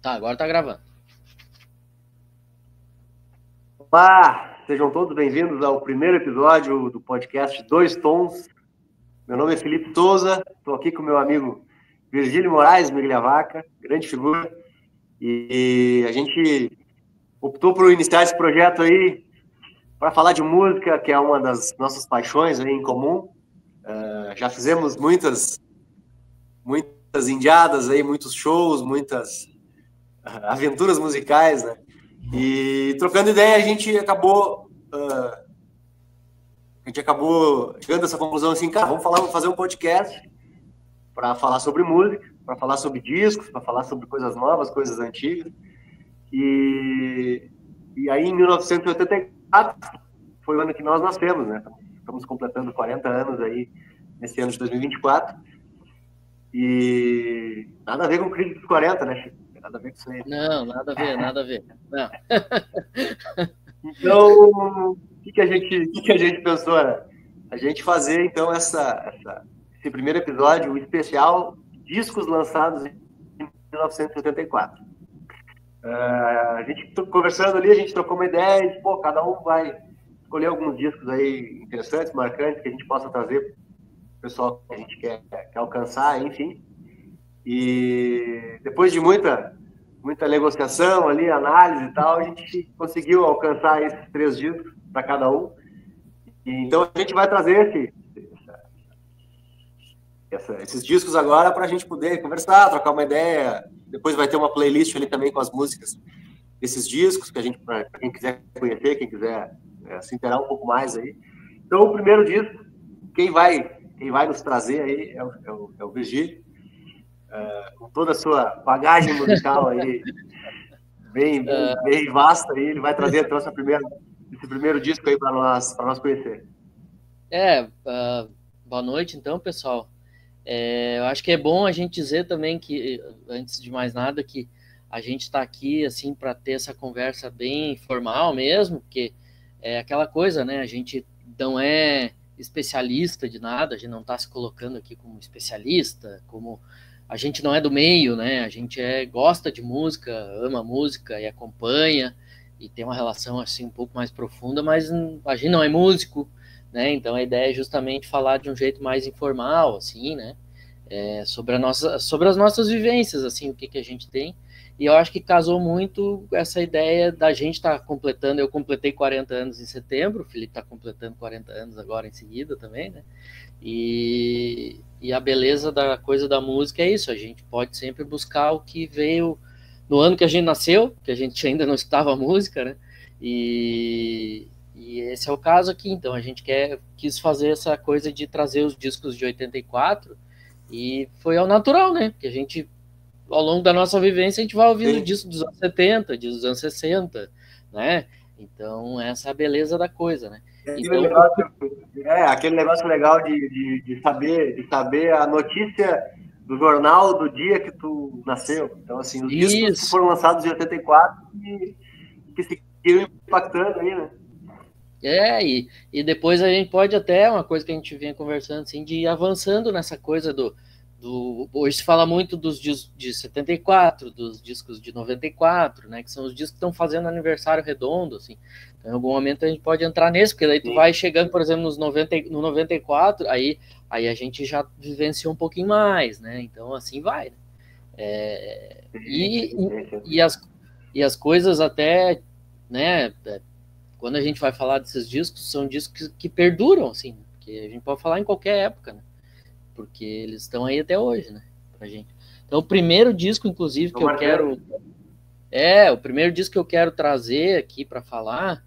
Tá, agora tá gravando. Olá, sejam todos bem-vindos ao primeiro episódio do podcast Dois Tons. Meu nome é Felipe Souza, estou aqui com meu amigo Virgílio Moraes Migliavaca, grande figura, e a gente optou por iniciar esse projeto aí para falar de música, que é uma das nossas paixões aí em comum. Já fizemos muitas indiadas aí, muitos shows, muitas aventuras musicais, né? E trocando ideia, a gente acabou chegando a essa conclusão assim, cara, vamos fazer um podcast para falar sobre música, para falar sobre discos, para falar sobre coisas novas, coisas antigas. E aí, em 1984, foi o ano que nós nascemos, né? Estamos completando 40 anos aí, nesse ano de 2024. E nada a ver com o crise dos 40, né, Chico? Nada a ver com isso aí. Não, nada a ver, nada a ver. Não. Então, o que a gente pensou, né? A gente fazer, então, esse primeiro episódio, o especial Discos Lançados em 1984. A gente conversando ali, a gente trocou uma ideia e, pô, cada um vai escolher alguns discos aí interessantes, marcantes, que a gente possa trazer para o pessoal que a gente quer alcançar, enfim. E depois de muita negociação ali, análise e tal, a gente conseguiu alcançar esses 3 discos para cada um. E, então a gente vai trazer esses discos agora para a gente poder conversar, trocar uma ideia. Depois vai ter uma playlist ali também com as músicas desses discos, que a gente, para quem quiser conhecer, quem quiser se inteirar um pouco mais aí. Então, o primeiro disco, quem vai nos trazer aí é o Virgílio, com toda a sua bagagem musical aí, bem vasta aí, ele vai trazer esse primeiro disco aí para nós conhecer. Boa noite então, pessoal. Eu acho que é bom a gente dizer também que, antes de mais nada, que a gente está aqui assim para ter essa conversa bem formal mesmo, porque é aquela coisa, né? A gente não é especialista de nada, a gente não está se colocando aqui como especialista, como a gente não é do meio, né? A gente gosta de música, ama música e acompanha e tem uma relação assim um pouco mais profunda, mas a gente não é músico, né? Então a ideia é justamente falar de um jeito mais informal, assim, né? Sobre as nossas vivências, assim, o que a gente tem. E eu acho que casou muito essa ideia da gente estar completando. Eu completei 40 anos em setembro, o Felipe está completando 40 anos agora em seguida também, né? E a beleza da coisa da música é isso, a gente pode sempre buscar o que veio no ano que a gente nasceu, que a gente ainda não escutava música, né? E esse é o caso aqui, então a gente quis fazer essa coisa de trazer os discos de 84 e foi ao natural, né? Porque a gente, ao longo da nossa vivência, a gente vai ouvindo discos dos anos 70, dos anos 60, né? Então, essa é a beleza da coisa, né? Aquele negócio legal de saber a notícia do jornal do dia que tu nasceu. Então, assim, os discos que foram lançados em 84 que seguiram impactando aí, né? E depois a gente pode até, uma coisa que a gente vinha conversando, assim, de ir avançando nessa coisa hoje se fala muito dos discos de 74, dos discos de 94, né, que são os discos que estão fazendo aniversário redondo, assim. Então, em algum momento a gente pode entrar nesse, porque daí tu vai chegando, por exemplo, no 94, aí a gente já vivenciou um pouquinho mais, né, então assim vai, né? E as coisas até, né, quando a gente vai falar desses discos, são discos que perduram, assim, porque a gente pode falar em qualquer época, né? Porque eles estão aí até hoje, né? Pra gente. Então, o primeiro disco, inclusive, que eu quero... o primeiro disco que eu quero trazer aqui para falar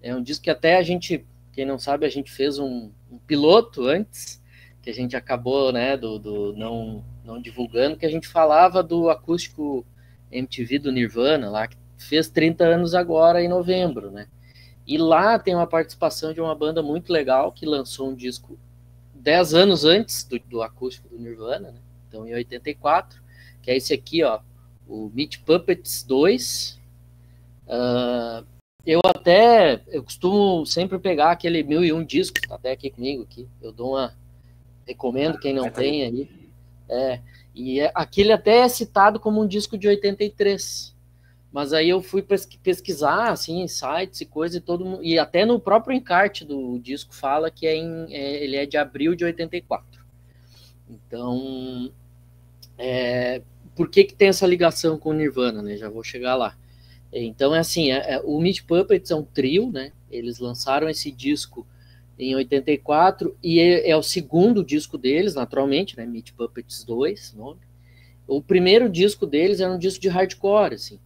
é um disco que até a gente, quem não sabe, a gente fez um piloto antes, que a gente acabou, né, não divulgando, que a gente falava do acústico MTV do Nirvana, lá, que fez 30 anos agora em novembro, né? E lá tem uma participação de uma banda muito legal que lançou um disco 10 anos antes do acústico do Nirvana, né? Então em 84, que é esse aqui, ó, o Meat Puppets 2. Eu costumo sempre pegar aquele 1001 discos, tá até aqui comigo aqui. Eu recomendo quem não tem aí. E aquele até é citado como um disco de 83. Mas aí eu fui pesquisar, assim, em sites e coisa, e até no próprio encarte do disco fala que ele é de abril de 84. Então, por que tem essa ligação com o Nirvana, né? Já vou chegar lá. Então, é assim, o Meat Puppets é um trio, né? Eles lançaram esse disco em 84, e é o segundo disco deles, naturalmente, né? Meat Puppets 2, nome. O primeiro disco deles era um disco de hardcore, assim,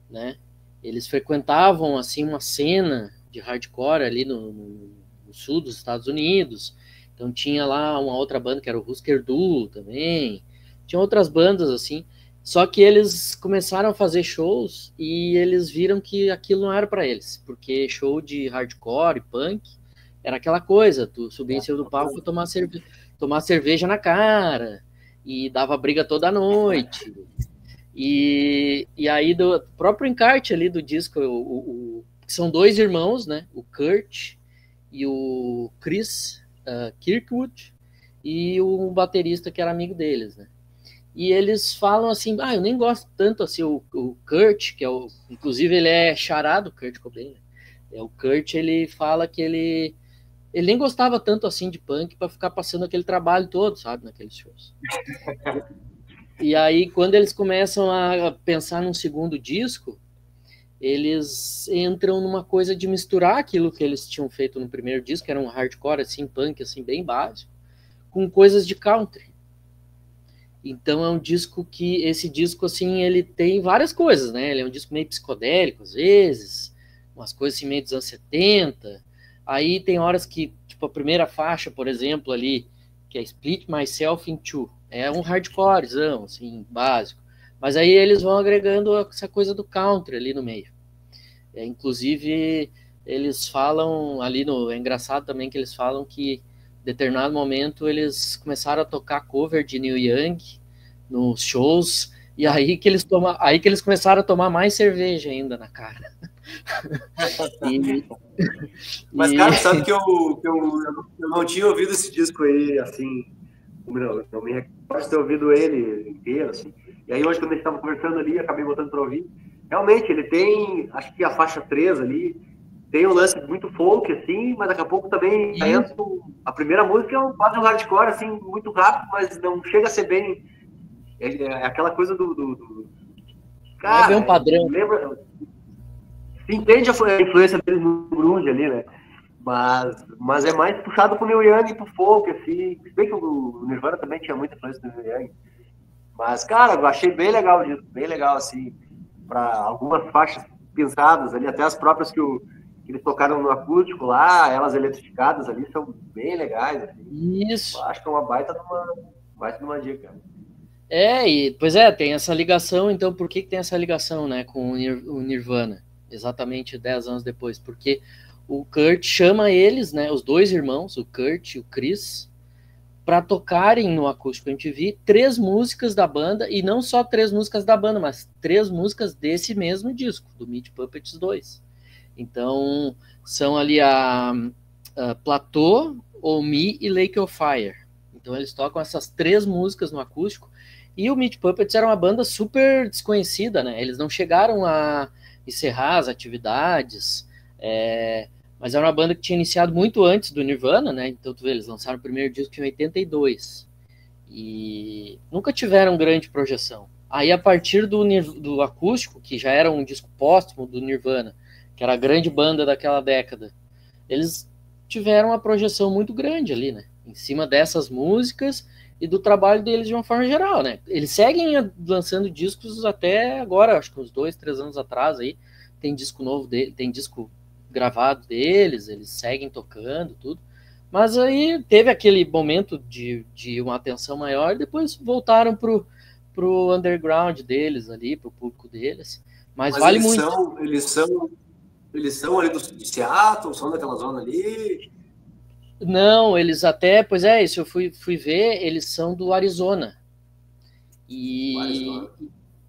né? Eles frequentavam, assim, uma cena de hardcore ali no sul dos Estados Unidos. Então tinha lá uma outra banda que era o Husker Du também. Tinha outras bandas, assim. Só que eles começaram a fazer shows e eles viram que aquilo não era para eles, porque show de hardcore e punk era aquela coisa, tu subia em cima do palco e tomar cerveja na cara, e dava briga toda noite. E aí do próprio encarte ali do disco, são dois irmãos, né? O Kurt e o Chris Kirkwood, e o baterista que era amigo deles, né? E eles falam assim, eu nem gosto tanto assim, o Kurt, que é inclusive ele é charado, Kurt Cobain, né? O Kurt, ele fala que ele nem gostava tanto assim de punk para ficar passando aquele trabalho todo, sabe, naqueles shows. E aí, quando eles começam a pensar num segundo disco, eles entram numa coisa de misturar aquilo que eles tinham feito no primeiro disco, que era um hardcore, assim, punk, assim, bem básico, com coisas de country. Então é um disco esse disco, assim, ele tem várias coisas, né? Ele é um disco meio psicodélico, às vezes, umas coisas assim meio dos anos 70. Aí tem horas que, tipo, a primeira faixa, por exemplo, ali, que é Split Myself in Two, é um hardcorezão, assim, básico. Mas aí eles vão agregando essa coisa do country ali no meio. Inclusive, eles falam ali é engraçado também que eles falam que em determinado momento eles começaram a tocar cover de Neil Young nos shows, e aí que eles começaram a tomar mais cerveja ainda na cara. Mas, cara, sabe que eu não tinha ouvido esse disco aí, assim, não me recordo de ter ouvido ele inteiro, assim. E aí hoje, quando a gente estava conversando ali, acabei botando para ouvir. Realmente, ele tem, acho que a faixa 3 ali, tem um lance muito folk, assim, mas daqui a pouco também entra. A primeira música é quase um hardcore, assim, muito rápido, mas não chega a ser bem. É aquela coisa do cara, é um padrão. Lembra? Se entende a influência deles no grunge ali, né? Mas é mais puxado pro Neil Young e pro folk, assim. Se bem que o Nirvana também tinha muita influência do Neil Young. Mas, cara, eu achei bem legal isso, bem legal, assim, para algumas faixas pensadas ali, até as próprias que eles tocaram no acústico lá, elas eletrificadas ali, são bem legais. Assim. Isso. Eu acho que é uma baita de uma dica. Tem essa ligação, então por que tem essa ligação, né, com o Nirvana? Exatamente 10 anos depois, porque o Kurt chama eles, né, os dois irmãos, o Kurt e o Chris, para tocarem no Acústico MTV 3 músicas da banda, e não só 3 músicas da banda, mas 3 músicas desse mesmo disco, do Meat Puppets 2. Então, são ali a Plateau, Oh Me e Lake of Fire. Então, eles tocam essas 3 músicas no acústico, e o Meat Puppets era uma banda super desconhecida, né? Eles não chegaram a encerrar as atividades, mas era uma banda que tinha iniciado muito antes do Nirvana, né? Então, tu vê, eles lançaram o primeiro disco em 82. E nunca tiveram grande projeção. Aí, a partir do acústico, que já era um disco póstumo do Nirvana, que era a grande banda daquela década, eles tiveram uma projeção muito grande ali, né? Em cima dessas músicas e do trabalho deles de uma forma geral, né? Eles seguem lançando discos até agora, acho que uns 2, 3 anos atrás aí, tem disco novo dele, tem disco gravado deles, eles seguem tocando, tudo. Mas aí teve aquele momento de uma atenção maior, e depois voltaram pro underground deles ali, pro público deles. Mas vale muito. Eles são ali de Seattle, são daquela zona ali? Não, eles até, pois é, isso eu fui ver, eles são do Arizona. E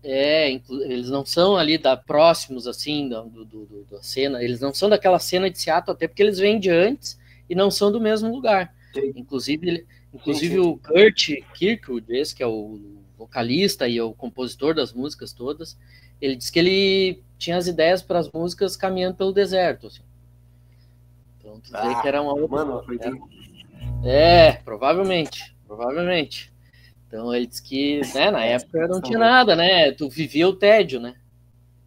eles não são ali próximos assim da cena, eles não são daquela cena de Seattle, até porque eles vêm de antes e não são do mesmo lugar. Inclusive Inclusive o Kurt Kirkwood, esse que é o vocalista e o compositor das músicas todas, ele disse que ele tinha as ideias para as músicas caminhando pelo deserto. Assim. Então, tu vê que era uma outra... Mano, provavelmente. Então, ele disse que, né, na época não tinha nada, né? Tu vivia o tédio, né?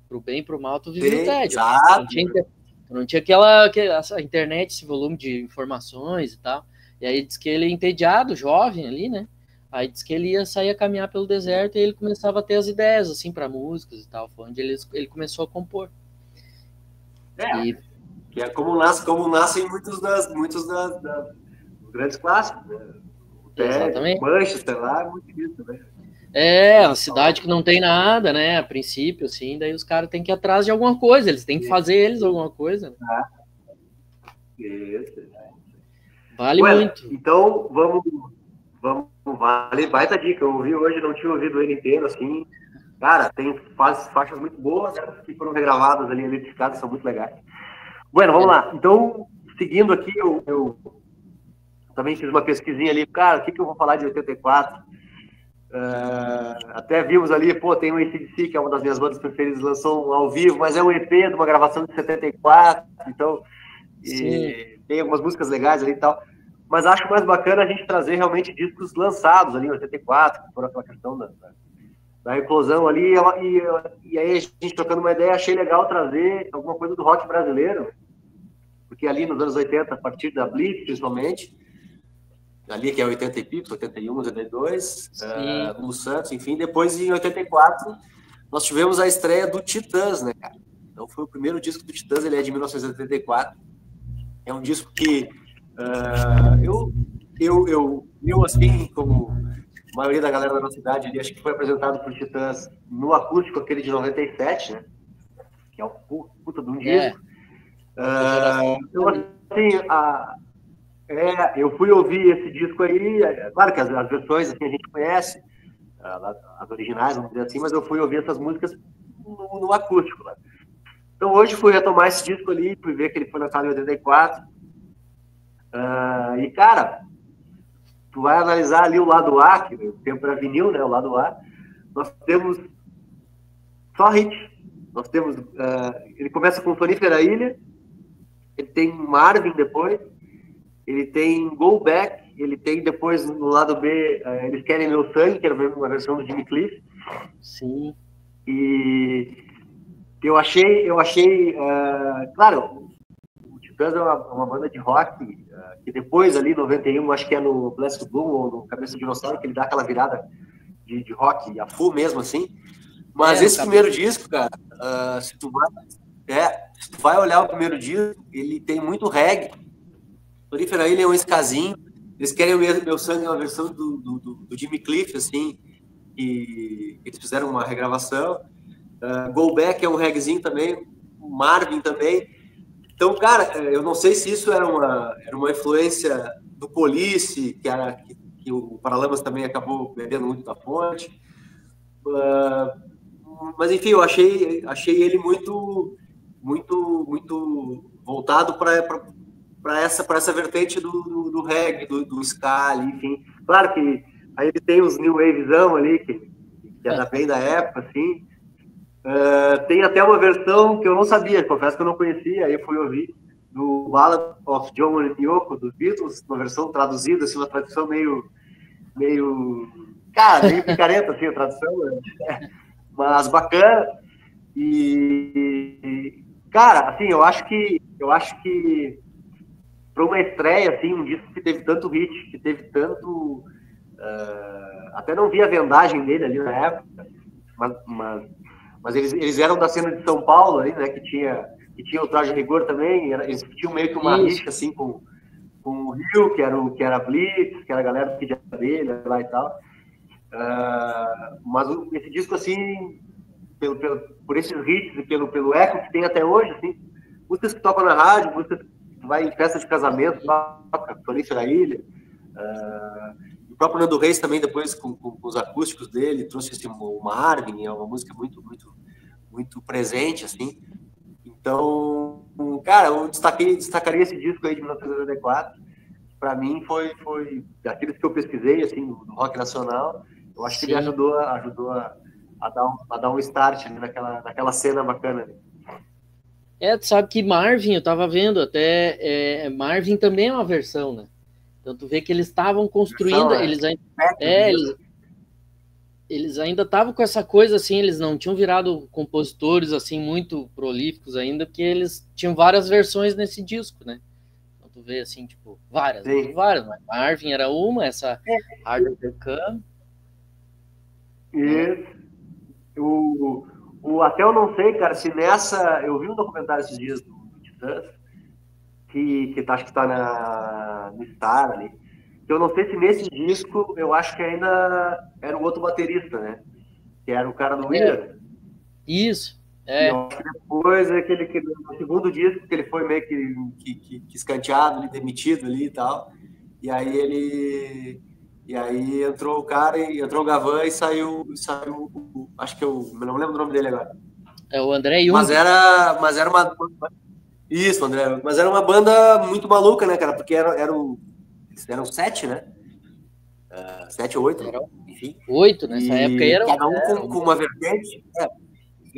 Pro bem e pro mal, tu vivia o tédio. Não tinha aquela internet, esse volume de informações e tal. E aí diz que ele, entediado, jovem ali, né? Aí diz que ele ia sair a caminhar pelo deserto e ele começava a ter as ideias, assim, para músicas e tal. Foi onde ele começou a compor. Que é como nascem muitos dos grandes clássicos, né? Exatamente. Manchester lá, muito isso, né? Uma cidade que não tem nada, né? A princípio, assim, daí os caras têm que ir atrás de alguma coisa, eles têm que fazer eles alguma coisa. Né? Isso. Vale muito. Então, vamos, vale, baita dica. Eu ouvi hoje, não tinha ouvido ele inteiro, assim. Cara, tem faixas muito boas, né, que foram regravadas ali, eletrificadas, são muito legais. Bueno, vamos lá. Então, seguindo aqui, eu também fiz uma pesquisinha ali. Cara, o que eu vou falar de 84? Até vimos ali, tem o AC/DC, que é uma das minhas bandas preferidas, lançou um ao vivo, mas é um EP de uma gravação de 74, então tem algumas músicas legais ali e tal. Mas acho mais bacana a gente trazer realmente discos lançados ali em 84, que foram aquela questão da eclosão ali, e aí a gente trocando uma ideia, achei legal trazer alguma coisa do rock brasileiro, porque ali nos anos 80, a partir da Blitz, principalmente, ali que é 80 e pico, 81, 82, como Santos, enfim, depois em 84, nós tivemos a estreia do Titãs, né, cara? Então foi o primeiro disco do Titãs, ele é de 1984, é um disco que eu assim, como a maioria da galera da nossa cidade, ali, acho que foi apresentado por Titãs no acústico, aquele de 97, né? Que é um puta de um disco. Então, assim, eu fui ouvir esse disco aí, claro que as versões assim, a gente conhece, as originais, vamos dizer assim, mas eu fui ouvir essas músicas no acústico. Né? Então hoje fui retomar esse disco ali, fui ver que ele foi lançado em 84, e cara, tu vai analisar ali o lado A, que o tempo era vinil, né, o lado A, nós temos só hit, nós temos, ele começa com Sonífera Ilha, ele tem Marvin depois, ele tem Go Back, ele tem depois no lado B, Eles Querem Meu Sangue, que era uma versão do Jimmy Cliff. Sim. E eu achei, claro, o Titãs é uma banda de rock, que depois ali, em 91, acho que é no Plastic Bloom ou no Cabeça de Dinossauro, que ele dá aquela virada de rock, a full mesmo, assim. Mas esse primeiro disco, cara, se tu vai olhar o primeiro disco, ele tem muito reggae. Sonífera Ilha é um skazinho. Eles Querem Meu Sangue, é uma versão do Jimmy Cliff, assim, e eles fizeram uma regravação. Go Back é um reggaezinho também, Marvin também. Então, cara, eu não sei se isso era uma influência do Police, que o Paralamas também acabou bebendo muito da fonte. Mas, enfim, eu achei ele muito, muito, muito voltado para essa vertente do reggae, do ska, enfim. Claro que aí ele tem os New Wavezão ali, que era bem da época, assim. Tem até uma versão que eu não sabia, confesso que eu não conhecia, aí eu fui ouvir, do Ballad of John and Yoko, dos Beatles, uma versão traduzida, assim, uma tradução meio cara, meio picareta, assim, a tradução, mas bacana. E, cara, assim, eu acho que para uma estreia, assim, um disco que teve tanto hit, que teve tanto... até não vi a vendagem dele ali na época, mas eles eram da cena de São Paulo, ali, né, que tinha o Traje Rigor também, eles tinham meio que uma rixa, assim, com o Rio, que era Blitz, que era a galera do Kid Abelha lá e tal. Mas esse disco, assim, por esses hits e pelo eco que tem até hoje, assim, músicas que tocam na rádio, músicas que vai em festa de casamento, toca Sonífera Ilha. O próprio Nando Reis também, depois, com os acústicos dele, trouxe o Marvin, é uma música muito, muito, muito presente, assim. Então, cara, eu destacaria esse disco aí de 1984. para mim foi daqueles que eu pesquisei, assim, do rock nacional, eu acho que ele ajudou a dar um start, né, naquela cena bacana. Tu sabe que Marvin, eu tava vendo até, Marvin também é uma versão, né? Então tu vê que eles estavam construindo, eles ainda estavam com essa coisa assim, eles não tinham virado compositores assim muito prolíficos ainda, porque eles tinham várias versões nesse disco, né? Então tu vê assim, tipo, várias, mas Marvin era uma, essa Harder to Come. Até eu não sei, cara, se nessa... Eu vi um documentário esses dias do Titãs, que acho que tá no Star ali. Eu não sei se nesse disco, eu acho que ainda era o outro baterista, né? Que era o cara do Willer. Isso, E eu acho que depois, no segundo disco, que ele foi meio que escanteado, demitido ali e tal. E aí entrou o cara, entrou o Gavan e saiu acho que eu não lembro o nome dele agora. É o André Jung. Mas era uma... Isso, André. Mas era uma banda muito maluca, né, cara? Porque eram 7, né? 7 ou 8, enfim. 8, nessa época aí era... Cada um com uma vertente.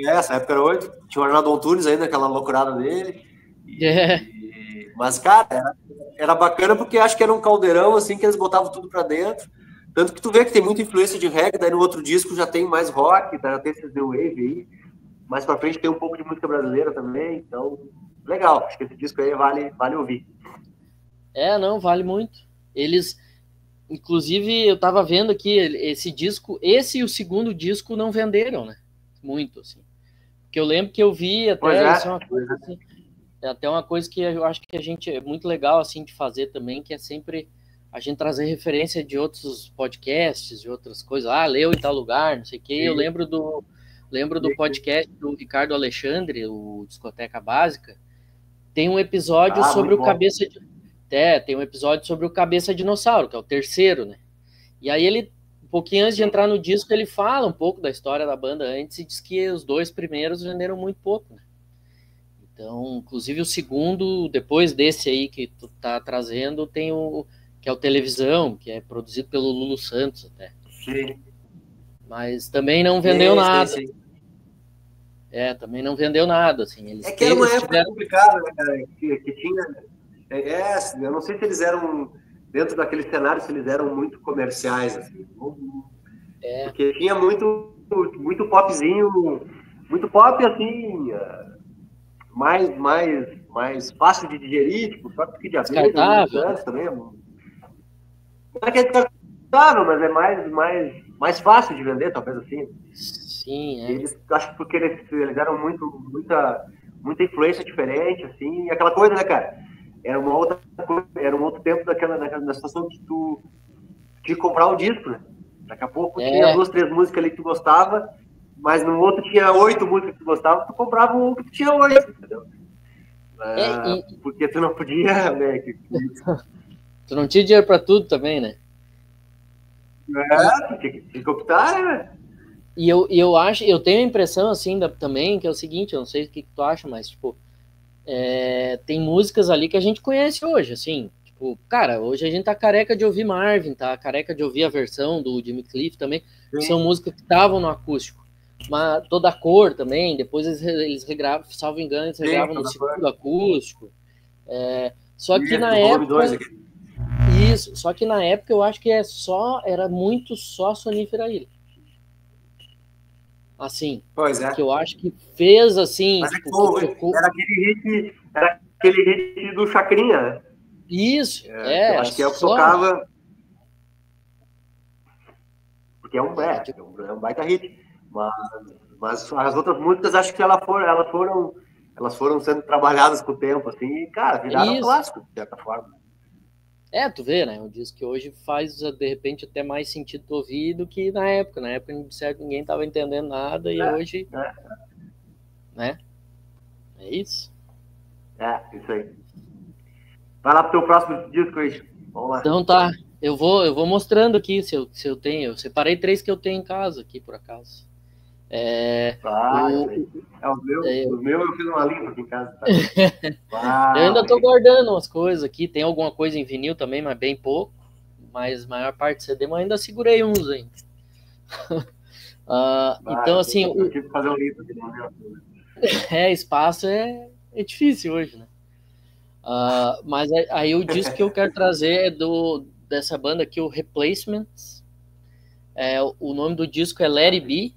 Essa época era 8. Tinha o Arnaldo Antunes ainda, aquela loucurada dele. Mas, cara, era bacana porque acho que era um caldeirão, assim, que eles botavam tudo pra dentro. Tanto que tu vê que tem muita influência de reggae, daí no outro disco já tem mais rock, já tem esses new wave aí. Mais pra frente tem um pouco de música brasileira também, então... Legal, acho que esse disco aí vale ouvir. Não, vale muito. Eles... Inclusive, eu tava vendo aqui, esse disco, esse e o segundo disco não venderam, né? Muito, assim. Porque eu lembro que eu vi até, isso é uma coisa assim, é até uma coisa que eu acho que a gente é muito legal, assim, de fazer também, que é sempre a gente trazer referência de outros podcasts, de outras coisas. Leu em tal lugar, não sei o quê. Eu lembro do podcast do Ricardo Alexandre, o Discoteca Básica. Tem um episódio sobre o Cabeça de... tem um episódio sobre o Cabeça Dinossauro, que é o terceiro, né? E aí ele, um pouquinho antes de entrar no disco, ele fala um pouco da história da banda antes e diz que os 2 primeiros venderam muito pouco, né? Então, inclusive o segundo, depois desse aí que tu tá trazendo, tem o que é o Televisão, que é produzido pelo Lulu Santos até. Sim. Mas também não vendeu nada. Sim. Também não vendeu nada, assim. Eles que era uma época complicada, né, cara? Que tinha... eu não sei se eles eram, dentro daquele cenário, se eles eram muito comerciais, assim. Porque tinha muito popzinho, muito pop, assim, mais fácil de digerir, tipo, só que de abelha, também. Não é que é descartável, mas é mais fácil de vender, talvez assim. Sim, Eles, acho que porque eles eram muita influência diferente, assim, e aquela coisa, né, cara? Era um outro tempo da situação que tu tinha que comprar um disco, né? Daqui a pouco tinha 2, 3 músicas ali que tu gostava, mas no outro tinha 8 músicas que tu gostava, tu comprava um que tu tinha 8, entendeu? Porque tu não podia, né? Tu não tinha dinheiro pra tudo também, né? Tu tinha que optar, né? E eu acho, eu tenho a impressão, assim, também, que é o seguinte, eu não sei o que tu acha, mas, tipo, tem músicas ali que a gente conhece hoje, assim, tipo, cara, hoje a gente tá careca de ouvir Marvin, tá careca de ouvir a versão do Jimmy Cliff também, que são músicas que estavam no acústico, mas toda a cor também, depois eles regravam, salvo engano, eles regravam no segundo acústico, só que na época... Isso, só que na época eu acho que era muito só Sonífera Ilha. Assim, que eu acho que fez assim... Mas tipo, era aquele hit do Chacrinha, né? Isso, eu acho que é o que tocava... Porque é um baita hit. Mas as outras músicas, acho que elas foram sendo trabalhadas com o tempo, assim, e, cara, viraram clássico, de certa forma. Tu vê, né? Um disco que hoje faz, de repente, até mais sentido ouvir do que na época. Na época, ninguém estava entendendo nada e hoje... Né? É isso? Isso aí. Vai lá pro teu próximo disco aí. Vamos lá. Então tá. Eu vou mostrando aqui se eu tenho. Eu separei 3 que eu tenho em casa aqui, por acaso. Os meus eu fiz uma limpa aqui em casa. Tá? Eu ainda estou guardando umas coisas aqui, tem alguma coisa em vinil também, mas bem pouco. Mas a maior parte CD, mas ainda segurei uns ainda. Então, assim... Eu tive que fazer um limpo aqui no meu. Espaço é difícil hoje, né? Mas aí o disco que eu quero trazer é dessa banda aqui, o Replacements. O nome do disco é Let It Be,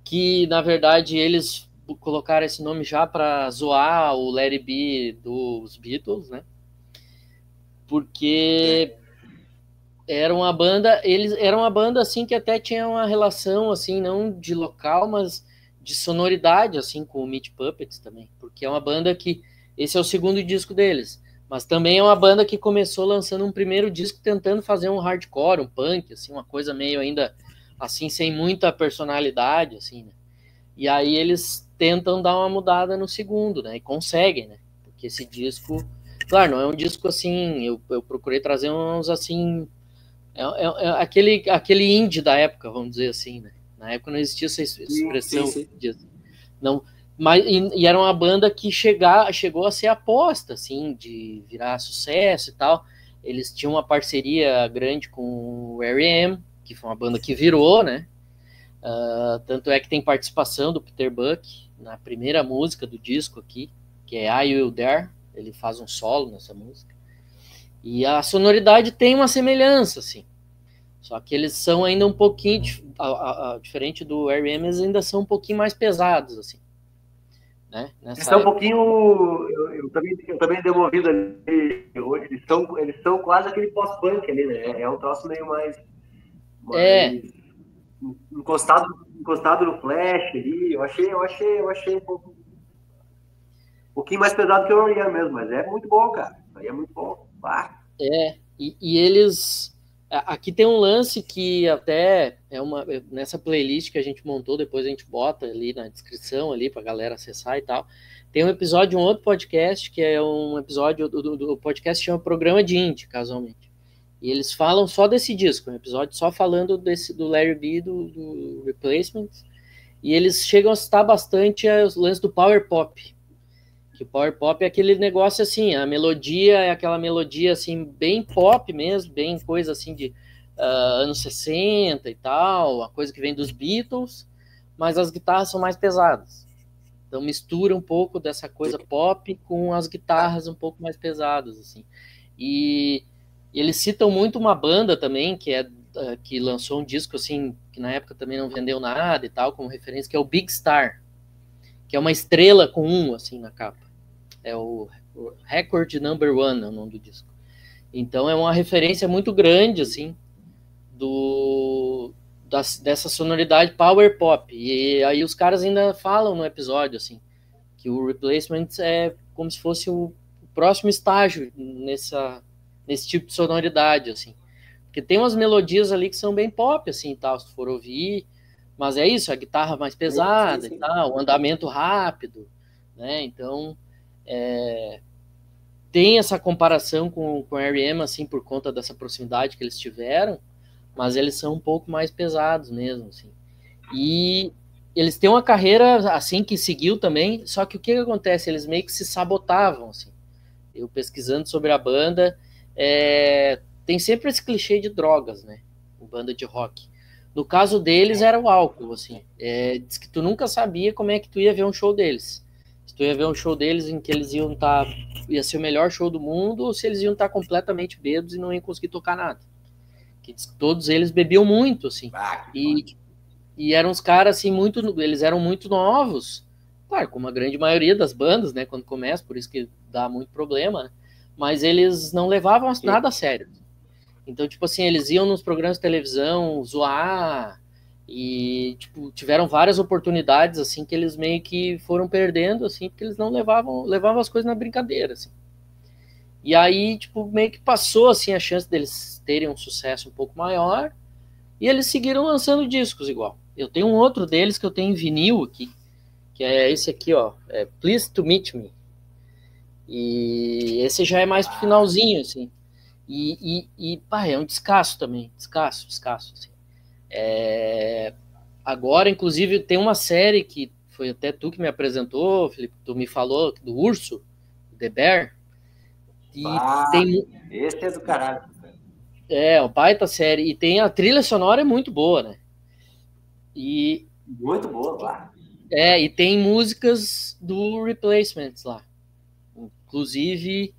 que na verdade eles colocaram esse nome já para zoar o Let It Be dos Beatles, né? Porque era uma banda assim que até tinha uma relação assim, não de local, mas de sonoridade assim com o Meat Puppets também, porque é uma banda que esse é o segundo disco deles, mas também é uma banda que começou lançando um primeiro disco tentando fazer um hardcore, um punk, assim, uma coisa meio ainda assim sem muita personalidade, assim, né? E aí eles tentam dar uma mudada no segundo, né? E conseguem, né? Porque esse disco, claro, não é um disco assim, eu procurei trazer uns assim, aquele indie da época, vamos dizer assim, né? Na época não existia essa expressão. Sim. Não, mas, e era uma banda que chegou a ser aposta, assim, de virar sucesso e tal. Eles tinham uma parceria grande com o R.E.M., que foi uma banda que virou, né? Tanto é que tem participação do Peter Buck na primeira música do disco aqui, que é I Will Dare. Ele faz um solo nessa música. E a sonoridade tem uma semelhança, assim. Só que eles são ainda um pouquinho, diferente do R.E.M., eles ainda são um pouquinho mais pesados, assim. Né? Eles são um pouquinho... Eu também dei uma ouvida ali hoje. Eles são quase aquele pós-punk ali, né? É um troço meio mais encostado no Flash ali. Eu achei um pouquinho mais pesado que o R.E.M. mesmo, mas é muito bom, cara. Aí é muito bom. E eles... Aqui tem um lance que até nessa playlist que a gente montou, depois a gente bota ali na descrição ali pra galera acessar e tal. Tem um episódio de um outro podcast, que é um episódio do podcast que chama Programa de Indie, casualmente. E eles falam só desse disco, um episódio só falando do Larry B, do Replacements. E eles chegam a citar bastante os lances do Power Pop. Que o Power Pop é aquele negócio assim, a melodia é aquela melodia assim, bem pop mesmo, bem coisa assim de anos 60 e tal, uma coisa que vem dos Beatles, mas as guitarras são mais pesadas. Então mistura um pouco dessa coisa pop com as guitarras um pouco mais pesadas, assim. E eles citam muito uma banda também, que lançou um disco assim, que na época também não vendeu nada e tal, como referência, que é o Big Star, que é uma estrela com assim na capa. É o Record Number One, é o nome do disco. Então é uma referência muito grande, assim, dessa sonoridade power pop. E aí os caras ainda falam no episódio, assim, que o Replacements é como se fosse o próximo estágio nesse tipo de sonoridade, assim. Porque tem umas melodias ali que são bem pop, assim, tal, se tu for ouvir, mas é isso, a guitarra mais pesada e tal, o andamento rápido, né? Então tem essa comparação com o R.E.M., assim, por conta dessa proximidade que eles tiveram, mas eles são um pouco mais pesados mesmo, assim. E eles têm uma carreira, assim, que seguiu também, só que o que acontece? Eles meio que se sabotavam, assim. Eu pesquisando sobre a banda, tem sempre esse clichê de drogas, né? Banda de rock. No caso deles era o álcool, assim. Diz que tu nunca sabia como é que tu ia ver um show deles. Se tu ia ver um show deles em que eles ia ser o melhor show do mundo, ou se eles iam estar completamente bêbados e não iam conseguir tocar nada. Que diz que todos eles bebiam muito, assim. E eram uns caras, assim, eles eram muito novos. Claro, como a grande maioria das bandas, né, quando começa, por isso que dá muito problema, né? Mas eles não levavam nada a sério. Então, tipo assim, eles iam nos programas de televisão zoar e, tipo, tiveram várias oportunidades, assim, que eles meio que foram perdendo, assim, porque eles não levavam as coisas na brincadeira, assim. E aí, tipo, meio que passou, assim, a chance deles terem um sucesso um pouco maior e eles seguiram lançando discos igual. Eu tenho um outro deles que eu tenho em vinil aqui, que é esse aqui, ó, Pleased to Meet Me. E esse já é mais pro finalzinho, assim. E pá, é um descasso também, descasso, assim. agora, inclusive, tem uma série que foi até tu que me apresentou, Felipe, tu me falou do Urso, The Bear. E tem... Esse é do caralho. É, uma baita série. E tem a trilha sonora é muito boa, né? E... Muito boa, lá. E tem músicas do Replacements lá. Inclusive,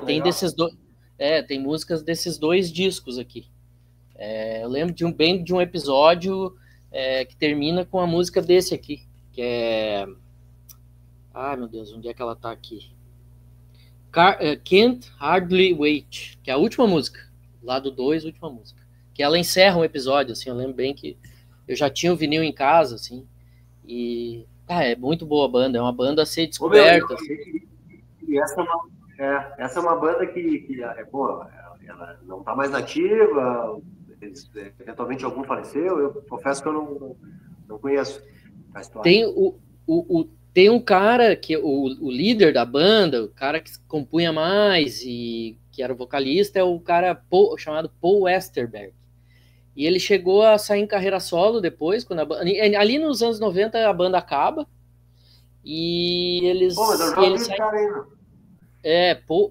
tem desses dois... tem músicas desses 2 discos aqui. Eu lembro bem de um episódio que termina com a música desse aqui, que é... Ai, meu Deus, onde é que ela tá aqui? Can't Hardly Wait, que é a última música, lado 2, última música. Que ela encerra um episódio, assim, eu lembro bem que eu já tinha o vinil em casa, assim, e... é muito boa a banda, é uma banda a ser descoberta. E essa é uma banda que pô, ela não tá mais nativa, eventualmente algum faleceu, eu confesso que eu não conheço a história. Tem um cara que o líder da banda, o cara que compunha mais e que era o vocalista, é o cara chamado Paul Westerberg. E ele chegou a sair em carreira solo depois, quando ali nos anos 90 a banda acaba. E eles... Pô, mas eu já ouvi esse cara aí, não?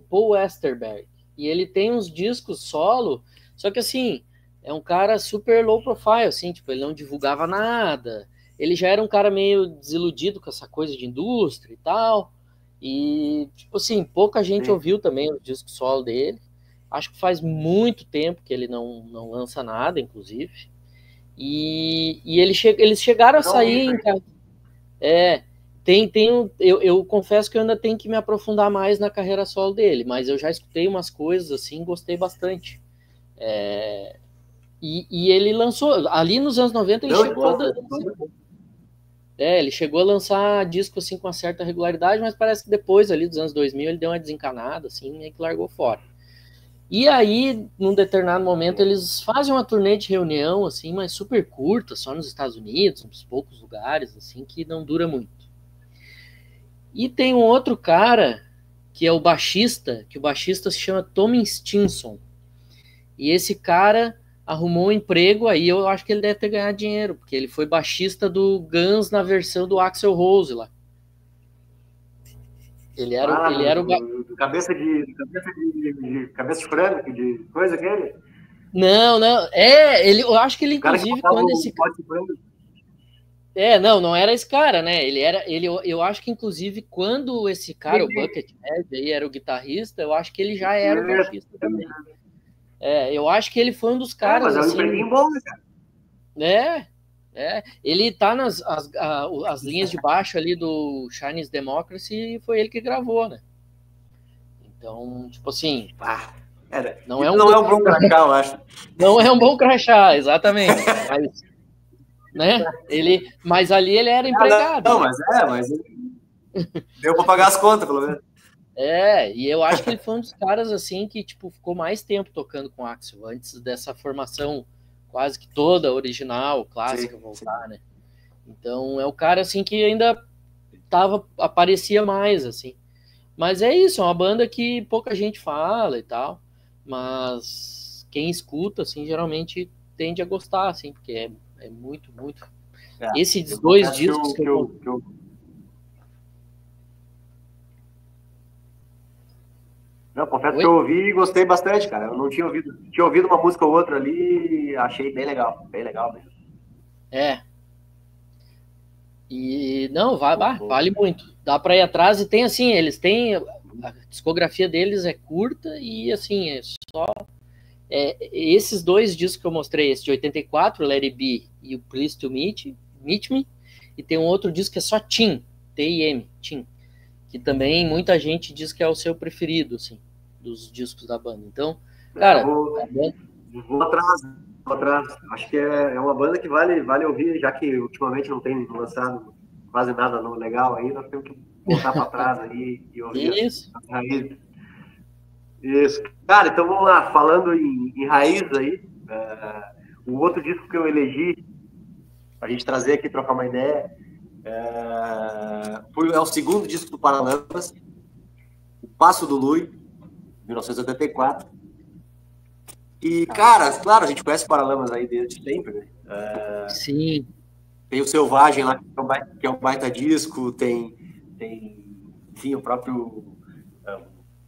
Paul Westerberg. E ele tem uns discos solo, só que assim, é um cara super low profile, assim, tipo, ele não divulgava nada. Ele já era um cara meio desiludido com essa coisa de indústria e tal. E, tipo assim, pouca gente ouviu também o disco solo dele. Acho que faz muito tempo que ele não lança nada, inclusive. E eles chegaram a sair em casa. Eu confesso que eu ainda tenho que me aprofundar mais na carreira solo dele, mas eu já escutei umas coisas assim, gostei bastante. E ele lançou, ali nos anos 90, ele chegou a lançar disco assim com uma certa regularidade, mas parece que depois ali dos anos 2000 ele deu uma desencanada assim, e que largou fora. E aí, num determinado momento, eles fazem uma turnê de reunião assim, mas super curta, só nos Estados Unidos, uns poucos lugares assim, que não dura muito. E tem um outro cara, que é o baixista, que o baixista se chama Tommy Stinson. E esse cara arrumou um emprego, aí eu acho que ele deve ter ganhado dinheiro, porque ele foi baixista do Guns na versão do Axl Rose lá. Ele era o... Cabeça de frango, de coisa aquele? Não. Eu acho que ele, inclusive, quando esse... Não era esse cara, né? Eu acho que, inclusive, quando esse cara, o Buckethead, aí era o guitarrista, eu acho que ele já era o baixista também. Eu acho que ele foi um dos caras, mas é um empreguinho bom, né, cara? Ele tá nas as linhas de baixo ali do Chinese Democracy e foi ele que gravou, né? Então, tipo assim... não é um bom crachá, eu acho. Não é um bom crachá, exatamente. Mas... né? Mas ali ele era empregado. Mas deu para pagar as contas, pelo menos. E eu acho que ele foi um dos caras assim que tipo ficou mais tempo tocando com o Axl antes dessa formação quase que toda original, clássica, voltar, né? Então é o cara assim que ainda aparecia mais assim. Mas é isso, é uma banda que pouca gente fala e tal, mas quem escuta assim geralmente tende a gostar assim, porque é muito, muito. Esses 2 discos que eu... Não, confesso que eu ouvi e gostei bastante, cara. Eu não tinha ouvido. Tinha ouvido uma música ou outra ali e achei bem legal mesmo. E não, vale muito. Dá para ir atrás e tem assim, eles têm... A discografia deles é curta e assim, é só... esses 2 discos que eu mostrei, esse de 84, Let It Be, e o Please to Meet Me, e tem um outro disco que é só Tim, T-I-M, Tim, que também muita gente diz que é o seu preferido, assim, dos discos da banda. Então, cara... Vou atrás. Acho que é uma banda que vale ouvir, já que ultimamente não tem lançado quase nada legal aí, nós temos que voltar para trás aí e ouvir Isso. as raízes. Isso. Cara, então vamos lá, falando em raiz aí, o outro disco que eu elegi pra gente trazer aqui, trocar uma ideia, é o segundo disco do Paralamas, O Passo do Lui, 1984. E, cara, claro, a gente conhece Paralamas aí desde sempre, né? Sim. Tem o Selvagem lá, que é um baita disco, tem enfim, o próprio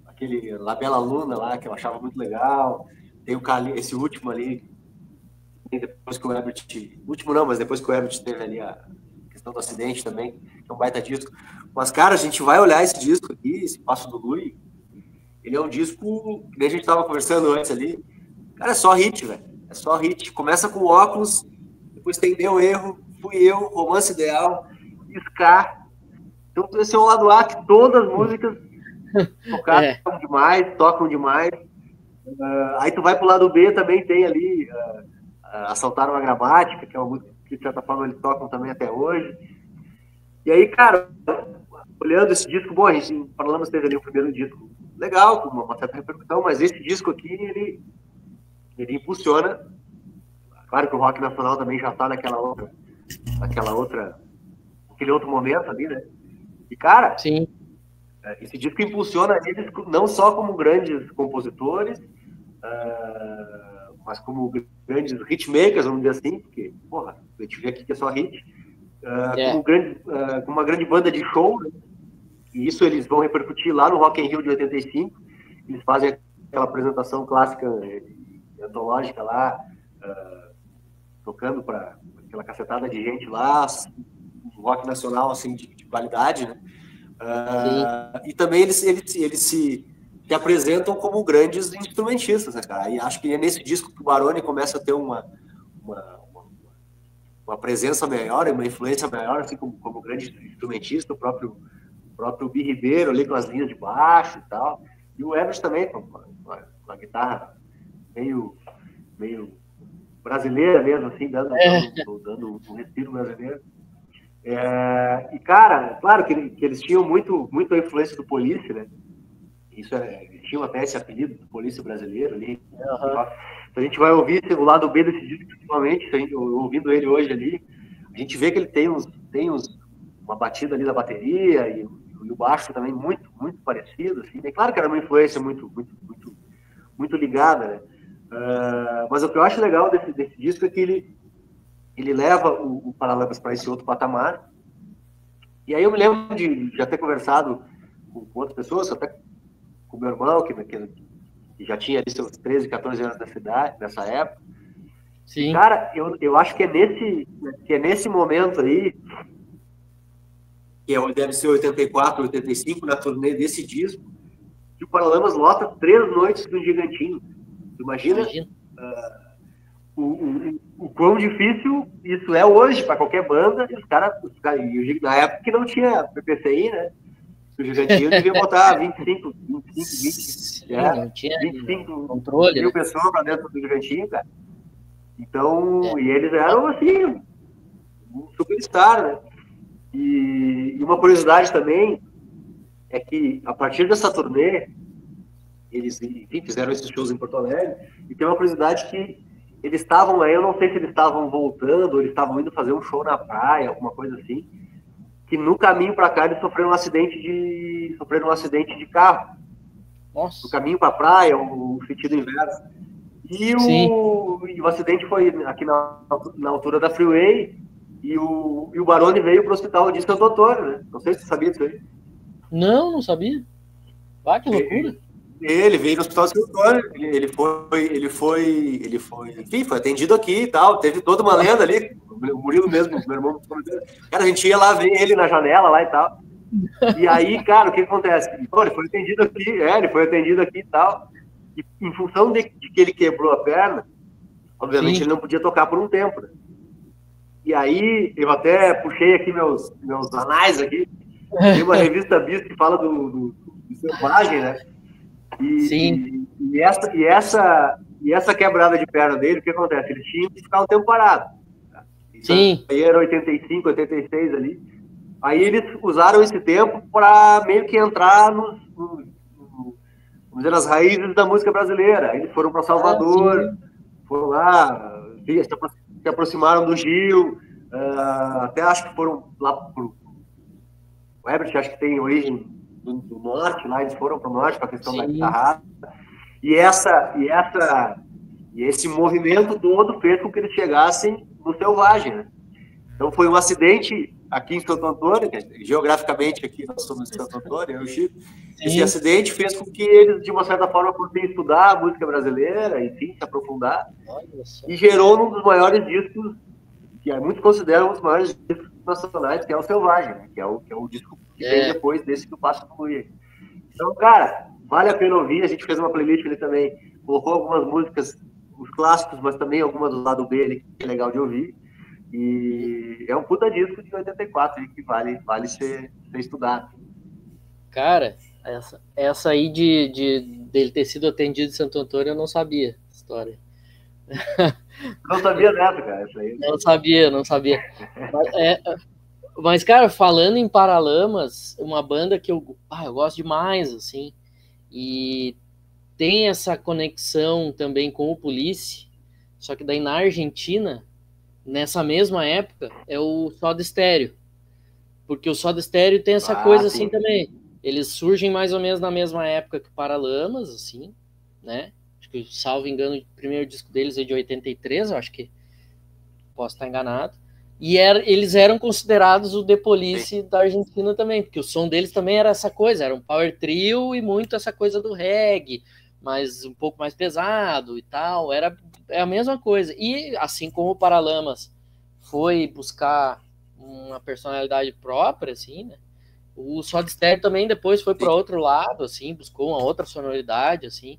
aquele La Bella Luna lá, que eu achava muito legal. Tem o esse último ali, depois que o Herbert... Último não, mas depois que o Herbert teve ali a questão do acidente também, que é um baita disco. Mas, cara, a gente vai olhar esse disco aqui, esse Passo do Lui, ele é um disco que a gente estava conversando antes ali. Cara, é só hit, velho. É só hit. Começa com Óculos, depois tem Meu Erro, Fui Eu, Romance Ideal, Ska. Então, esse é um lado A que todas as músicas tocam demais. Aí tu vai pro lado B, também tem ali Assaltaram a Gramática, que é uma música que, de certa forma, eles tocam também até hoje. E aí, cara, olhando esse disco, bom, a gente, em Paralamas teve ali o primeiro disco legal, com uma certa repercussão, mas esse disco aqui, ele impulsiona. Claro que o rock nacional também já tá naquele outro momento ali, né? E, cara, sim, esse disco impulsiona eles não só como grandes compositores, mas como grandes hitmakers, vamos dizer assim, porque, porra, a gente vê aqui que é só hit, com uma grande banda de show, né? E isso eles vão repercutir lá no Rock in Rio de 85, eles fazem aquela apresentação clássica, antológica lá, tocando para aquela cacetada de gente lá, um rock nacional, assim, de qualidade, né? E também eles se apresentam como grandes instrumentistas, né, cara? E acho que é nesse disco que o Baroni começa a ter uma presença maior, uma influência maior, assim, como grande instrumentista, o próprio Bi Ribeiro ali com as linhas de baixo e tal, e o Evers também com a guitarra meio brasileira mesmo, assim, dando um respiro brasileiro. E, cara, claro que eles tinham muito a influência do Police, né? Eles tinham até esse apelido do Police brasileiro ali. Então, a gente vai ouvir o lado B desse disco, principalmente, ouvindo ele hoje ali, a gente vê que ele tem uma batida ali da bateria e o baixo também muito parecido, assim. É claro que era uma influência muito ligada, né? Mas o que eu acho legal desse disco é que ele leva o Paralamas para esse outro patamar. E aí eu me lembro de já ter conversado com outras pessoas, até com meu irmão, que já tinha ali seus 13, 14 anos nessa época. sim. Cara, eu acho que é nesse momento aí, que deve ser 84, 85, na turnê desse disco, que o Paralamas lota 3 noites do Gigantinho. Imagina. O quão difícil isso é hoje para qualquer banda, e os caras, na época que não tinha PPCI, né? O Gigantinho devia botar 25, 20, não tinha 25 controle, mil né? pessoas para dentro do Gigantinho, cara. Então, e eles eram, assim, um superstar, né? E uma curiosidade também é que, a partir dessa turnê, eles, enfim, fizeram esses shows em Porto Alegre, e tem uma curiosidade que eles estavam aí, eu não sei se eles estavam voltando, ou eles estavam indo fazer um show na praia, alguma coisa assim, que no caminho para cá eles sofreram um acidente de carro. Nossa. No caminho para a praia, o sentido inverso. E o acidente foi aqui na altura da Freeway, e o Baroni veio para o hospital de Santo Antônio, né? Não sei se você sabia disso aí. Não sabia. Ah, que loucura. Ele veio no Hospital de Santo Antônio, ele foi, enfim, foi atendido aqui e tal, teve toda uma lenda ali, o Murilo mesmo, meu irmão, cara, a gente ia lá ver ele na janela lá e tal, e aí, cara, o que acontece? Ele foi atendido aqui e tal, e em função de que ele quebrou a perna, obviamente ele não podia tocar por um tempo, né? E aí, eu até puxei aqui meus anais aqui, tem uma revista Bis que fala do Selvagem, né? E essa quebrada de perna dele, o que acontece? Ele tinha que ficar um tempo parado. Sim. Aí era 85, 86 ali. Aí eles usaram esse tempo para meio que entrar vamos dizer, nas raízes da música brasileira. Aí eles foram para Salvador, foram lá, se aproximaram do Gil, até acho que foram lá pro o Herbert, acho que tem origem do norte, lá eles foram para o norte para a questão da guitarra. E esse movimento todo fez com que eles chegassem no Selvagem, né? Então foi um acidente aqui em Santo Antônio, geograficamente aqui nós somos de Santo Antônio, eu e o Chico. Esse acidente fez com que eles, de uma certa forma, fossem estudar a música brasileira, enfim, se aprofundar, e gerou um dos maiores discos, que muitos consideram um dos maiores discos nacionais, que é o Selvagem, né? que é o disco que vem depois desse do Passo do Luiz. Então, cara, vale a pena ouvir. A gente fez uma playlist ali também, colocou algumas músicas, os clássicos, mas também algumas do lado B ali, que é legal de ouvir. E é um puta disco de 84 que vale ser estudado. Cara, essa aí dele ter sido atendido em Santo Antônio, eu não sabia a história. Não sabia dessa, cara. Isso aí. Não sabia. Mas, cara, falando em Paralamas, uma banda que eu gosto demais, assim, e tem essa conexão também com o Police, só que daí na Argentina, nessa mesma época, é o Soda Stereo. Porque o Soda Stereo tem essa coisa sim. assim também. Eles surgem mais ou menos na mesma época que o Paralamas, assim, né? Acho que, salvo engano, o primeiro disco deles é de 83, eu acho que posso estar enganado. E eles eram considerados o The Police da Argentina também, porque o som deles também era essa coisa, era um power trio e muito essa coisa do reggae, mas um pouco mais pesado e tal, é a mesma coisa. E assim como o Paralamas foi buscar uma personalidade própria, assim, né? O Soda Stereo também depois foi para outro lado, assim, buscou uma outra sonoridade, assim,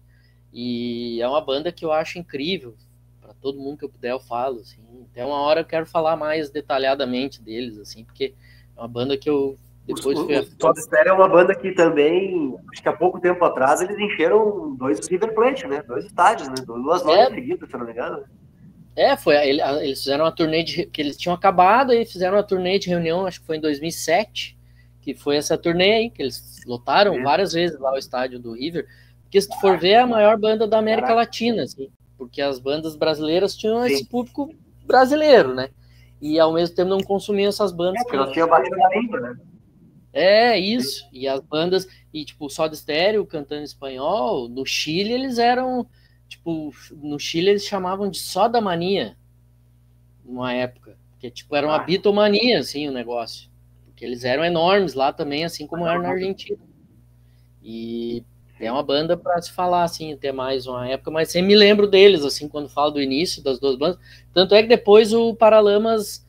e é uma banda que eu acho incrível. Para todo mundo que eu puder eu falo, assim. Até uma hora eu quero falar mais detalhadamente deles, assim, porque é uma banda que eu depois fui... O Soda Stereo é uma banda que também, acho que há pouco tempo atrás, eles encheram 2 River Plate, né? 2 estádios, né? 2 noites seguidas, se não me engano. Eles fizeram uma turnê que eles tinham acabado e fizeram uma turnê de reunião, acho que foi em 2007, que foi essa turnê aí, que eles lotaram várias vezes lá o estádio do River, porque se tu for ver, é a maior banda da América Latina, assim, porque as bandas brasileiras tinham esse público brasileiro, né? E ao mesmo tempo não consumiam essas bandas. Porque nós tínhamos batido na língua, né? Isso. E as bandas, e tipo, o Soda Stereo cantando espanhol, no Chile eles eram, tipo, no Chile eles chamavam de Soda Mania, numa época, porque tipo, era uma bitomania, assim, o negócio, porque eles eram enormes lá também, assim como era na Argentina. E é uma banda para se falar, assim, até mais uma época, mas sempre me lembro deles, assim, quando falo do início das duas bandas. Tanto é que depois o Paralamas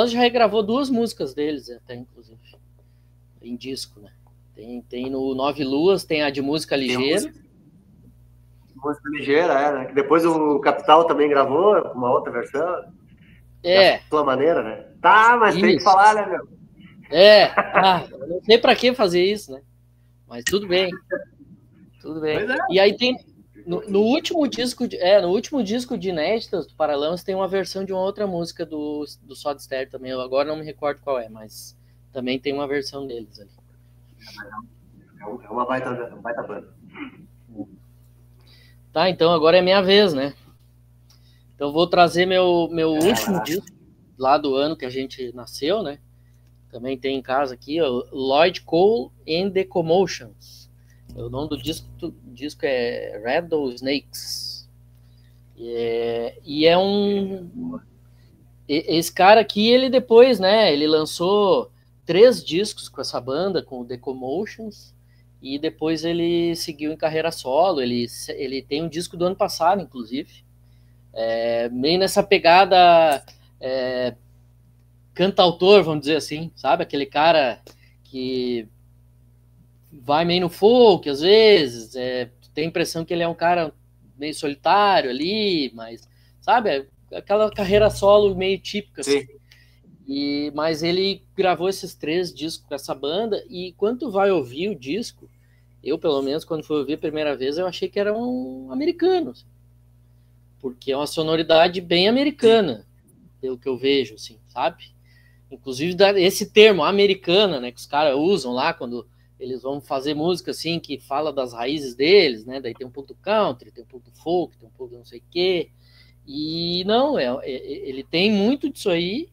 já regravou 2 músicas deles, até, inclusive, em disco, né? Tem no Nove Luas, tem a de Música Ligeira. Música Ligeira, né? Que depois o Capital também gravou uma outra versão. Da sua maneira, né? Tá, mas tem que falar, né, meu? Eu não sei pra que fazer isso, né? Mas tudo bem. Tudo bem. E aí tem no último disco de inéditas do Paralamas tem uma versão de uma outra música do Soda Stereo também. Eu agora não me recordo qual é, mas também tem uma versão deles ali. É uma baita banda. Tá, então agora é minha vez, né? Então vou trazer meu último disco lá do ano que a gente nasceu, né? Também tem em casa aqui, ó, Lloyd Cole and the Commotions. O nome do disco é Rattlesnakes. E é um... Esse cara aqui, ele depois, né? Ele lançou 3 discos com essa banda, com o The Commotions, e depois ele seguiu em carreira solo. Ele tem um disco do ano passado, inclusive. Meio nessa pegada cantautor, vamos dizer assim, sabe? Aquele cara que vai meio no folk, às vezes, tem a impressão que ele é um cara meio solitário ali, mas, sabe? Aquela carreira solo meio típica, assim. Mas ele gravou esses 3 discos com essa banda, e quando tu vai ouvir o disco, eu, pelo menos, quando fui ouvir a primeira vez, eu achei que era um americano, assim, porque é uma sonoridade bem americana, pelo que eu vejo, assim, sabe? Inclusive, esse termo, americana, né, que os caras usam lá quando eles vão fazer música, assim, que fala das raízes deles, né, daí tem um pouco country, tem um pouco folk, tem um pouco não sei o quê, e não, ele tem muito disso aí,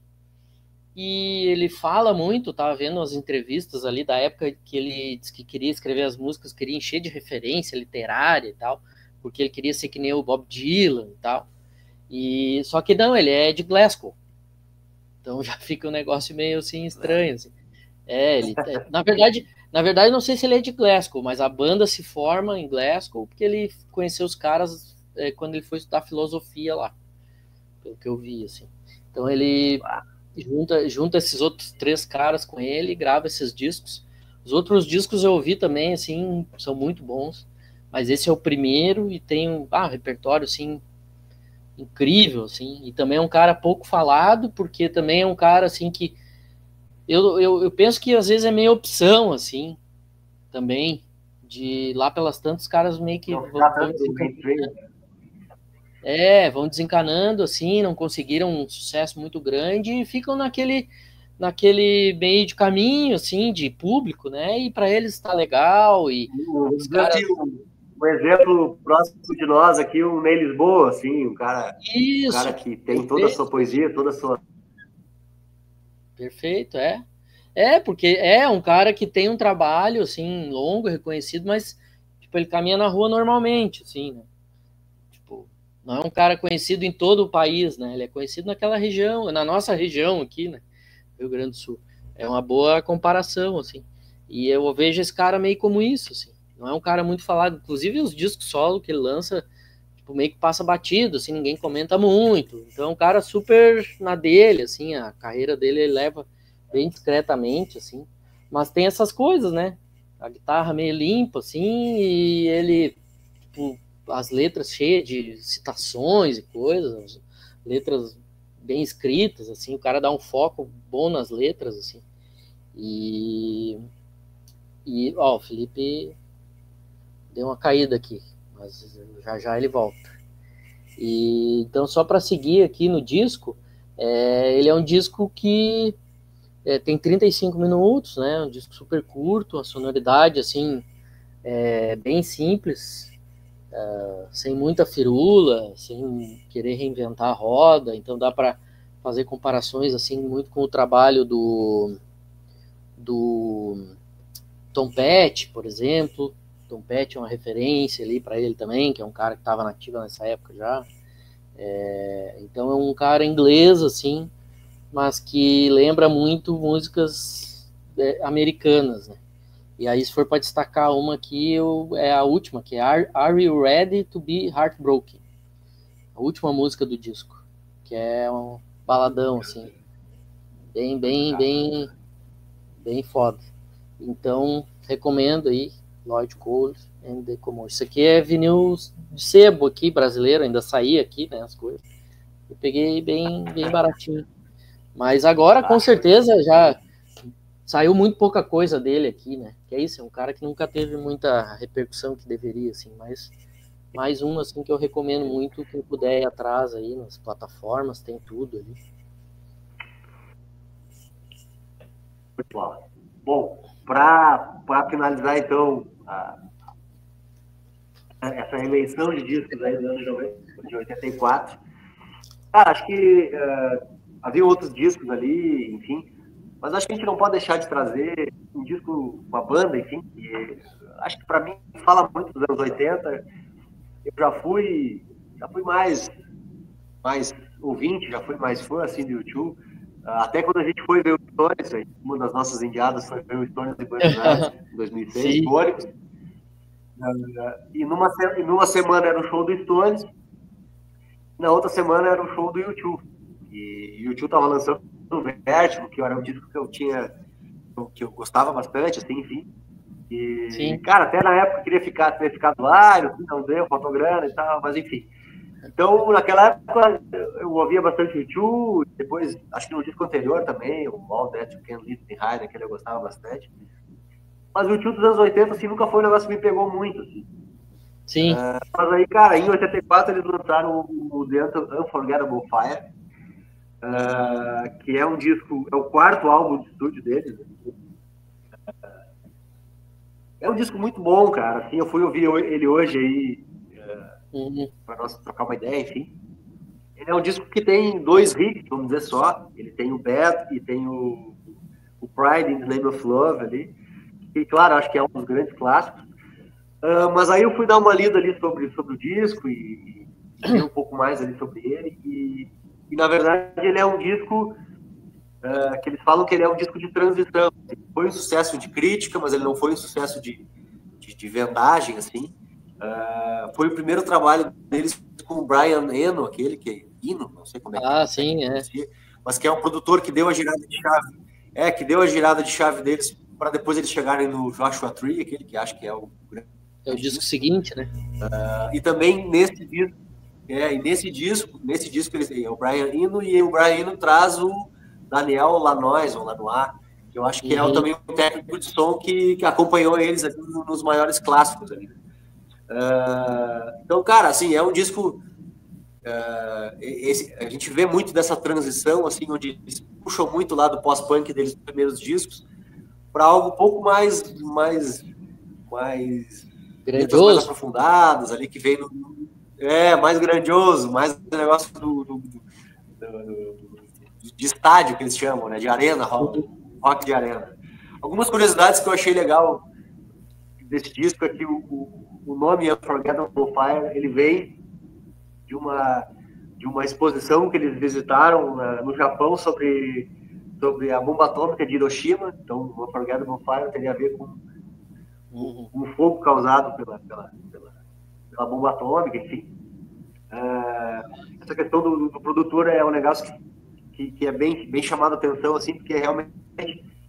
e ele fala muito, tava vendo as entrevistas ali da época que ele disse que queria escrever as músicas, queria encher de referência literária e tal, porque ele queria ser que nem o Bob Dylan e tal, só que não, ele é de Glasgow. Então já fica um negócio meio assim estranho. Assim. Na verdade, não sei se ele é de Glasgow, mas a banda se forma em Glasgow porque ele conheceu os caras quando ele foi estudar filosofia lá, pelo que eu vi, assim. Então ele junta esses outros 3 caras com ele e grava esses discos. Os outros discos eu ouvi também, assim, são muito bons, mas esse é o primeiro e tem um repertório, assim, incrível, assim, e também é um cara pouco falado, porque também é um cara, assim, que eu penso que às vezes é meio opção, assim, também, de lá pelas tantas, caras meio que vão desencanando, assim, não conseguiram um sucesso muito grande e ficam naquele meio de caminho, assim, de público, né, e para eles está legal, e os caras... Um exemplo próximo de nós aqui, o Ney Lisboa, assim, um cara que tem toda a sua poesia, toda a sua... Perfeito, porque é um cara que tem um trabalho, assim, longo, reconhecido, mas, tipo, ele caminha na rua normalmente, assim, né? Tipo, não é um cara conhecido em todo o país, né? Ele é conhecido naquela região, na nossa região aqui, né? Rio Grande do Sul. É uma boa comparação, assim. E eu vejo esse cara meio como isso, assim. Não é um cara muito falado. Inclusive, os discos solo que ele lança, tipo, meio que passa batido, assim, ninguém comenta muito. Então, é um cara super na dele, assim, a carreira dele ele leva bem discretamente, assim. Mas tem essas coisas, né? A guitarra meio limpa, assim, e ele, tipo, as letras cheias de citações e coisas, letras bem escritas, assim, o cara dá um foco bom nas letras, assim. E o Felipe deu uma caída aqui, mas já ele volta. E então, só para seguir aqui no disco, ele é um disco que tem 35 minutos, né? Um disco super curto, a sonoridade assim bem simples, sem muita firula, sem querer reinventar a roda. Então dá para fazer comparações assim muito com o trabalho do Tom Petty, por exemplo. Tom Petty é uma referência ali para ele também, que é um cara que estava nativo nessa época já. Então é um cara inglês, assim, mas que lembra muito músicas americanas, né? E aí, se for para destacar uma aqui, é a última, que é Are You Ready to Be Heartbroken? A última música do disco, que é um baladão, assim, bem foda. Então, recomendo aí, Lloyd Cole and the Commotion. Isso aqui é vinil de sebo aqui, brasileiro, ainda saía aqui, né, as coisas. Eu peguei bem baratinho. Mas agora, com certeza, já saiu muito pouca coisa dele aqui, né? Que é isso, é um cara que nunca teve muita repercussão que deveria, assim, mas mais um, assim, que eu recomendo muito, quem puder ir atrás aí nas plataformas, tem tudo ali. Bom, para finalizar, então, essa reeleição de discos aí do ano de 84, cara, acho que havia outros discos ali, enfim, mas acho que a gente não pode deixar de trazer um disco, uma banda, enfim, que acho que para mim fala muito dos anos 80. Eu já fui mais ouvinte, já fui mais fã, assim, do YouTube. Até quando a gente foi ver o Stones, uma das nossas indiadas foi ver o Stones em Buenos Aires, em 2006, no ônibus. E numa semana era o show do Stones, na outra semana era o show do YouTube. E o YouTube estava lançando o Vertigo, que era um disco que eu gostava bastante, assim, enfim. E, cara, até na época eu queria ter ficado lá, não deu, faltou grana e tal, mas enfim. Então, naquela época, eu ouvia bastante YouTube, depois, acho que no disco anterior também, o All That You Can Leave Behind, aquele eu gostava bastante. Mas o YouTube dos anos 80, assim, nunca foi um negócio que me pegou muito, assim. Sim. Mas aí, cara, em 84 eles lançaram o The Unforgettable Fire, que é um disco, é o 4º álbum de estúdio deles. É um disco muito bom, cara. Assim, eu fui ouvir ele hoje aí, para nós trocar uma ideia, enfim. Ele é um disco que tem 2 hits, vamos dizer só. Ele tem o Bad e tem o Pride in the Name of Love ali. E, claro, acho que é um dos grandes clássicos. Mas aí eu fui dar uma lida ali sobre o disco e ver um pouco mais ali sobre ele. E, na verdade, ele é um disco que eles falam que ele é um disco de transição. Foi um sucesso de crítica, mas ele não foi um sucesso de vendagem, assim. Foi o primeiro trabalho deles com o Brian Eno, aquele que é Eno, não sei como é que sim, mas que é um produtor que deu a girada de chave. Que deu a girada de chave deles para depois eles chegarem no Joshua Tree, aquele que acho que é o disco seguinte, né? E também nesse disco eles o Brian Eno, e o Brian Eno traz o Daniel Lanois, ou Lanois, que eu acho que é também um técnico de som que acompanhou eles ali nos maiores clássicos ali. Então, cara, assim, é um disco... a gente vê muito dessa transição, assim, onde eles puxam muito lá do pós-punk deles, nos primeiros discos, para algo um pouco mais grandioso, mais aprofundadas, ali que vem mais grandioso, mais negócio de estádio, que eles chamam, né? De arena, rock de arena. Algumas curiosidades que eu achei legal desse disco é que o nome Unforgettable Fire, ele vem de uma exposição que eles visitaram no Japão sobre a bomba atômica de Hiroshima. Então, o Unforgettable Fire teria a ver com o fogo causado pela bomba atômica, enfim. Essa questão do produtor é um negócio que é bem chamado a atenção, assim, porque é realmente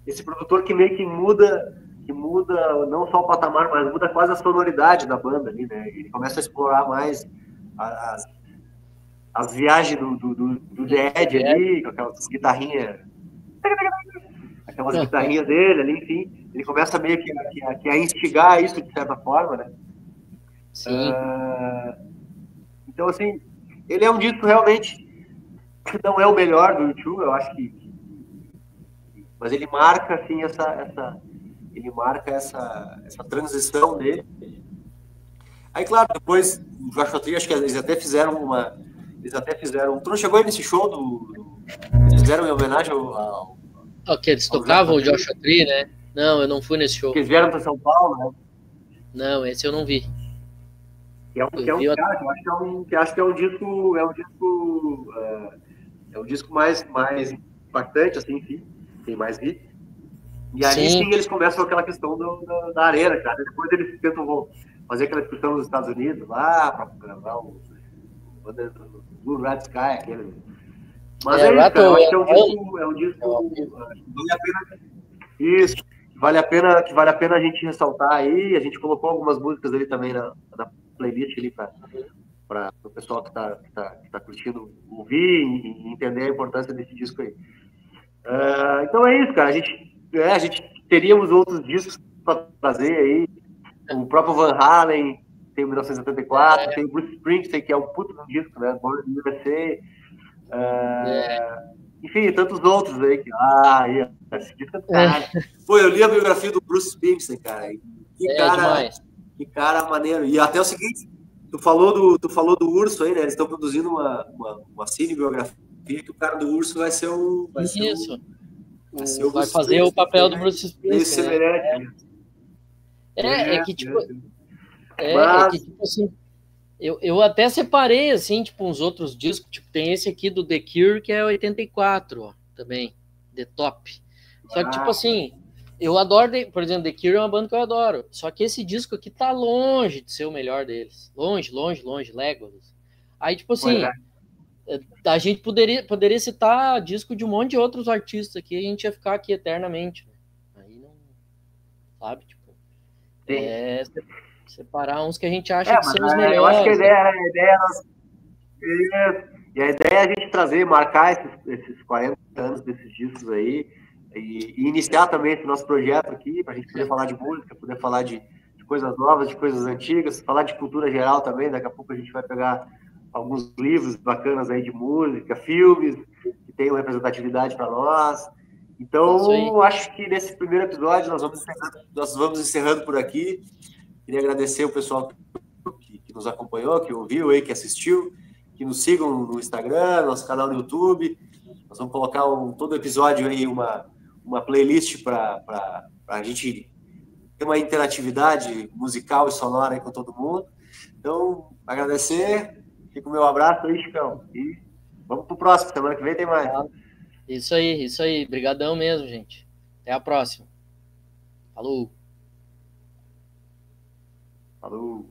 esse produtor que meio que muda não só o patamar, mas muda quase a sonoridade da banda ali, né? Ele começa a explorar mais as viagens do Dead ali, com aquelas guitarrinhas dele ali, enfim. Ele começa meio que a instigar isso de certa forma, né? Sim. Então, assim, ele é um disco realmente que não é o melhor do YouTube, eu acho que... Mas ele marca, assim, essa transição dele. Aí, claro, depois, o Joshua Tree, acho que eles até fizeram Tu não chegou aí nesse show eles fizeram em homenagem ao que eles tocavam o Joshua Tree, né? Não, eu não fui nesse show. Que eles vieram para São Paulo, né? Não, esse eu não vi. Eu acho que é um disco mais impactante, assim, enfim, tem mais hits. E ali sim eles começam aquela questão da arena, cara. Depois eles tentam fazer aquela excursão nos Estados Unidos lá para gravar o Blue Red Sky, aquele. Mas é isso, cara. Eu acho que é um disco vale a pena. Isso. Vale a pena a gente ressaltar aí. A gente colocou algumas músicas ali também na playlist ali para o pessoal que tá curtindo ouvir e entender a importância desse disco aí. Então é isso, cara. A gente teríamos outros discos para trazer aí. O próprio Van Halen tem o 1974, tem o Bruce Springsteen, que é um puto de um disco, né? Born in USA. Enfim, tantos outros aí. Esse disco é do caralho. Pô, eu li a biografia do Bruce Springsteen, cara. Que cara maneiro. E até o seguinte, tu falou do Urso aí, né? Eles estão produzindo uma cinebiografia que o cara do Urso vai ser o... Vai fazer o papel do Bruce Springsteen, né? Que tipo assim, eu até separei assim, tipo, uns outros discos, tipo, tem esse aqui do The Cure, que é 84, ó, também, The Top. Só que, tipo assim, eu adoro, por exemplo, The Cure é uma banda que eu adoro, só que esse disco aqui tá longe de ser o melhor deles, longe, Legolas. Aí, tipo assim, a gente poderia citar disco de um monte de outros artistas aqui, a gente ia ficar aqui eternamente, né? Aí não, sabe, tipo, separar uns que a gente acha que são os melhores. Eu acho que a ideia é a gente marcar esses 40 anos desses discos aí e iniciar também esse nosso projeto aqui, para a gente poder falar de música, poder falar de coisas novas, de coisas antigas, falar de cultura geral também. Daqui a pouco a gente vai pegar alguns livros bacanas aí de música, filmes que tenham representatividade para nós. Então, acho que nesse primeiro episódio nós vamos encerrando por aqui. Queria agradecer o pessoal que nos acompanhou, que ouviu aí, que assistiu, que nos sigam no Instagram, nosso canal no YouTube. Nós vamos colocar todo episódio aí uma playlist para a gente ter uma interatividade musical e sonora aí com todo mundo. Então, agradecer. Fica o meu abraço aí, Chicão. E vamos pro próximo. Semana que vem tem mais. Isso aí, isso aí. Brigadão mesmo, gente. Até a próxima. Falou. Falou.